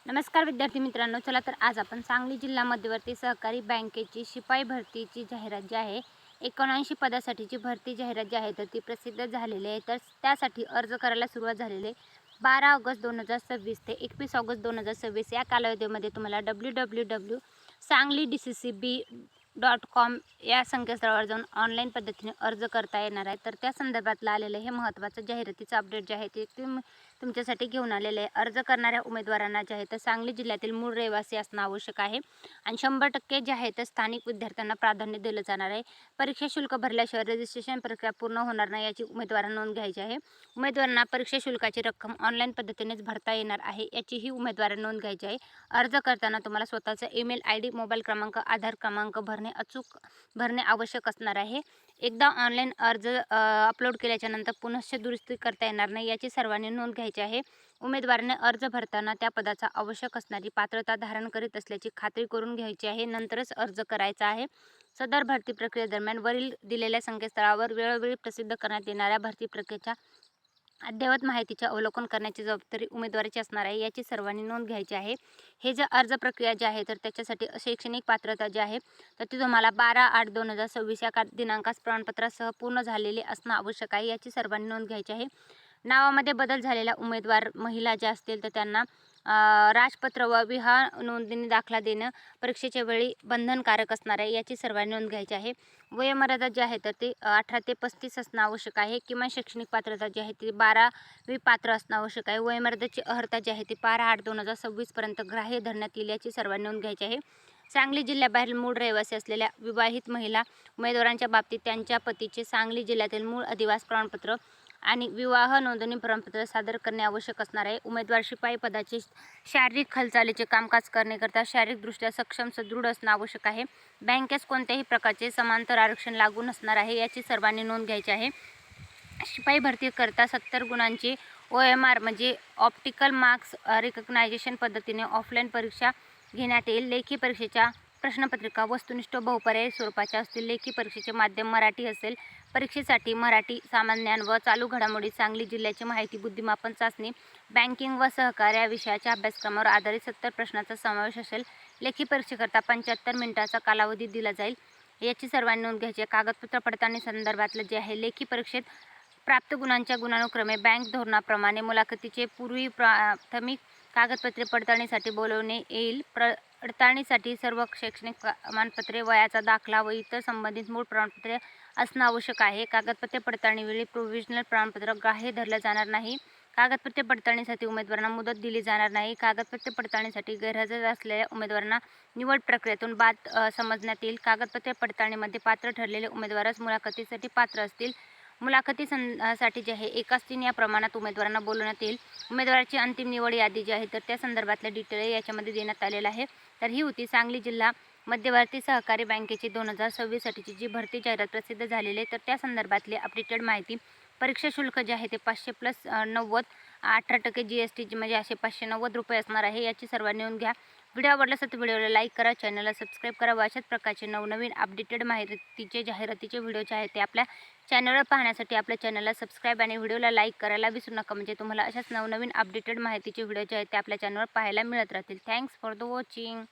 नमस्कार विद्यार्थी मित्रांनो, चला तर आज आपण सांगली जिल्हा मध्यवर्ती सहकारी बँकेची शिपाई भरतीची जाहिरात जी आहे 79 पदासाठीची भरती जाहिरात जी आहे तर ती प्रसिद्ध झालेली आहे. तर त्यासाठी अर्ज करायला सुरुवात झालेली आहे 12 ऑगस्ट 2026 ते 21 ऑगस्ट 2026 या कालावधीमध्ये तुम्हाला www.sangli.dccb.com या संकेतस्थळावर जाऊन ऑनलाईन पद्धतीने अर्ज करता येणार आहे. तर त्या संदर्भातलं आलेलं हे महत्त्वाचं जाहिरातीचं अपडेट जे आहे ते तुमच्यासाठी घेऊन आलेले आहे. अर्ज करणाऱ्या उमेदवारांना जे आहे तर सांगली जिल्ह्यातील मूळ रहिवासी असणं आवश्यक आहे आणि 100% जे आहे तर स्थानिक विद्यार्थ्यांना प्राधान्य दिलं जाणार आहे. परीक्षा शुल्क भरल्याशिवाय रजिस्ट्रेशन प्रक्रिया पूर्ण होणार नाही याची उमेदवारांना नोंद घ्यायची आहे. उमेदवारांना परीक्षा शुल्काची रक्कम ऑनलाईन पद्धतीनेच भरता येणार आहे याचीही उमेदवारांना नोंद घ्यायची आहे. अर्ज करताना तुम्हाला स्वतःचा ईमेल ID, मोबाईल क्रमांक, आधार क्रमांक अचूक भरणे आवश्यक असणार आहे. एकदा ऑनलाईन अर्ज अपलोड केल्याच्या नंतर पुनश्च दुरुस्ती करता येणार नाही याची सर्वांनी नोंद घ्यायची आहे. उमेदवाराने अर्ज भरताना त्या पदाचा आवश्यक असणारी पात्रता धारण करीत असल्याची खात्री करून घ्यायची आहे. नंतरच अर्ज करायचा आहे. सदर भरती प्रक्रियेदरम्यान वरील दिलेल्या संकेतस्थळावर वेळोवेळी प्रसिद्ध करण्यात येणाऱ्या भरती प्रक्रियेच्या अद्ययावत माहितीचे अवलोकन करण्याची जबाबदारी उमेदवाराची असणार आहे याची सर्वांनी नोंद घ्यायची आहे. हे जे अर्ज प्रक्रिया जी आहे तर त्याच्यासाठी शैक्षणिक पात्रता जी आहे तर ती तुम्हाला 12/8/2026 या दिनांकास प्रमाणपत्रासह पूर्ण झालेली असणं आवश्यक आहे याची सर्वांनी नोंद घ्यायची आहे. नावामध्ये बदल झालेला उमेदवार महिला ज्या असतील तर त्यांना राजपत्र व विवाह नोंदणी दाखला देणं परीक्षेच्या वेळी बंधनकारक असणार आहे याची सर्वांनी नोंद घ्यायची आहे. वयोमर्यादा जी आहे तर ती 18 ते 35 असणं आवश्यक आहे. किमान शैक्षणिक पात्रता जी आहे ती 12वी पात्र असणं आवश्यक आहे. वयोमर्यादेची अर्हता जी आहे ती 12/8/2026 पर्यंत ग्राह्य धरण्यात येईल याची सर्वांनी नोंद घ्यायची आहे. सांगली जिल्ह्याबाहेरील मूळ रहिवासी असलेल्या विवाहित महिला उमेदवारांच्या बाबतीत त्यांच्या पतीचे सांगली जिल्ह्यातील मूळ अधिवास प्रमाणपत्र आणि विवाह नोंदणी प्रमाणपत्र सादर करणे आवश्यक असणार आहे. उमेदवार शिपाई पदाचे शारीरिक हालचालीचे कामकाज करण्याकरता शारीरिकदृष्ट्या सक्षम सदृढ असणं आवश्यक आहे. बँकेस कोणत्याही प्रकारचे समांतर आरक्षण लागू नसणार आहे याची सर्वांनी नोंद घ्यायची आहे. शिपाई भरती करता 70 गुणांची OMR म्हणजे ऑप्टिकल मार्क्स रिकग्नायझेशन पद्धतीने ऑफलाईन परीक्षा घेण्यात येईल. लेखी परीक्षेच्या प्रश्नपत्रिका वस्तुनिष्ठ बहुपर्यायी स्वरूपाच्या असतील. लेखी परीक्षेचे माध्यम मराठी असेल. परीक्षेसाठी मराठी, सामान्य ज्ञान व चालू घडामोडी, सांगली जिल्ह्याची माहिती, बुद्धिमापन चाचणी, बँकिंग व सहकार्य या विषयाच्या अभ्यासक्रमावर आधारित 70 प्रश्नांचा समावेश असेल. लेखी परीक्षेकरता 75 मिनिटाचा कालावधी दिला जाईल याची सर्वांनी नोंद घ्यायची आहे. कागदपत्र पडताळणी संदर्भातलं जे आहे लेखी परीक्षेत प्राप्त गुणांच्या गुणानुक्रमे बँक धोरणाप्रमाणे मुलाखतीचे पूर्वी प्राथमिक कागदपत्रे पडताळणीसाठी बोलवणे येईल. पडताळणीसाठी सर्व शैक्षणिक प्रमाणपत्रे, वयाचा दाखला व इतर संबंधित मूळ प्रमाणपत्रे असणं आवश्यक आहे. कागदपत्रे पडताळणीवेळी प्रोव्हिजनल प्रमाणपत्र ग्राह्य धरलं जाणार नाही. कागदपत्रे पडताळणीसाठी उमेदवारांना मुदत दिली जाणार नाही. कागदपत्रे पडताळणीसाठी गैरहजर असलेल्या उमेदवारांना निवड प्रक्रियेतून बाद समजण्यात येईल. कागदपत्रे पडताळणीमध्ये पात्र ठरलेले उमेदवारच मुलाखतीसाठी पात्र असतील. साठी जे आहे 1:3 या प्रमाणात उमेदवारांना बोलवण्यात येईल. उमेदवाराची अंतिम निवड यादी जी आहे तर त्या संदर्भातलं डिटेल याच्यामध्ये देण्यात आलेलं आहे. तर ही होती सांगली जिल्हा मध्यवर्ती सहकारी बँकेची 2026 साठीची जी भरती जाहिरात प्रसिद्ध झालेली आहे तर त्या संदर्भातली अपडेटेड माहिती. परीक्षा शुल्क जे आहे ते 500 + 90 18% GST म्हणजे असे 590 रुपये असणार आहे याची सर्वांनी नोंद घ्या. व्हिडिओ आवडला असेल तर व्हिडिओला लाईक करा, चॅनलला सबस्क्राईब करा व अशाच प्रकारचे नवनवीन अपडेटेड माहितीचे जाहिरातीचे व्हिडिओ जे आहेत ते आपल्या चॅनलवर पाहण्यासाठी आपल्या चॅनलला सबस्क्राईब आणि व्हिडिओला लाईक करायला विसरू नका. म्हणजे तुम्हाला अशाच नवनवीन अपडेटेड माहितीचे व्हिडिओ जे आहेत ते आपल्या चॅनलवर पाहायला मिळत राहतील. Thanks for the watching.